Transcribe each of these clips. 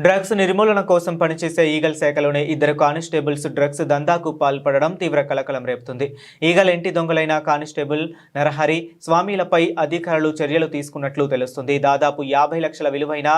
Drugs నిర్మూలన కోసం పనిచేసే ఈగల్ శాఖలోనే ఇద్దరు కానిస్టేబుల్స్ డ్రగ్స్ దందాకు పాల్పడడం తీవ్ర కలకలం రేపుతుంది. ఈగల్ ఇంటి దొంగలైన కానిస్టేబుల్ నరహరి స్వామిలపై అధికారులు చర్యలు తీసుకున్నట్లు తెలుస్తుంది. దాదాపు 50 లక్షల విలువైన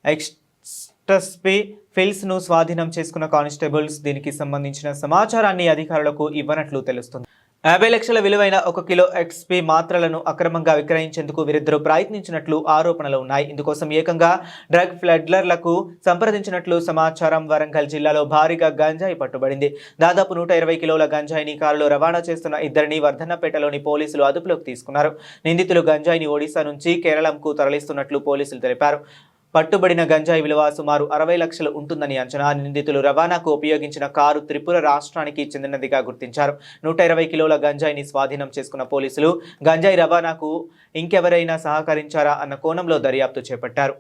ఎక్స్టస్పీ ఫిల్స్ ను స్వాధీనం చేసుకున్న కానిస్టేబుల్స్ దీనికి సంబంధించిన సమాచారాన్ని అధికారులకు ఇవ్వనట్లు తెలుస్తుంది. 50 లక్షల విలువైన 1 కిలో ఎక్స్పీ మాత్రలను అక్రమంగా విక్రయించేందుకు వీరిద్దరూ ప్రయత్నించినట్లు ఆరోపణలు ఉన్నాయి. ఇందుకోసం ఏకంగా డ్రగ్ ఫ్లడ్లర్లకు సంప్రదించినట్లు సమాచారం. వరంగల్ జిల్లాలో భారీగా గంజాయి పట్టుబడింది. దాదాపు 120 కిలోల గంజాయిని కారులో రవాణా చేస్తున్న ఇద్దరిని వర్ధన్నపేటలోని పోలీసులు అదుపులోకి తీసుకున్నారు. నిందితులు గంజాయిని ఒడిశా నుంచి కేరళంకు తరలిస్తున్నట్లు పోలీసులు తెలిపారు. పట్టుబడిన గంజాయి విలువ సుమారు 60 లక్షలు ఉంటుందని అంచనా. నిందితులు రవాణాకు ఉపయోగించిన కారు త్రిపుర రాష్ట్రానికి చెందినదిగా గుర్తించారు. 120 కిలోల గంజాయిని స్వాధీనం చేసుకున్న పోలీసులు గంజాయి రవాణాకు ఇంకెవరైనా సహకరించారా అన్న కోణంలో దర్యాప్తు చేపట్టారు.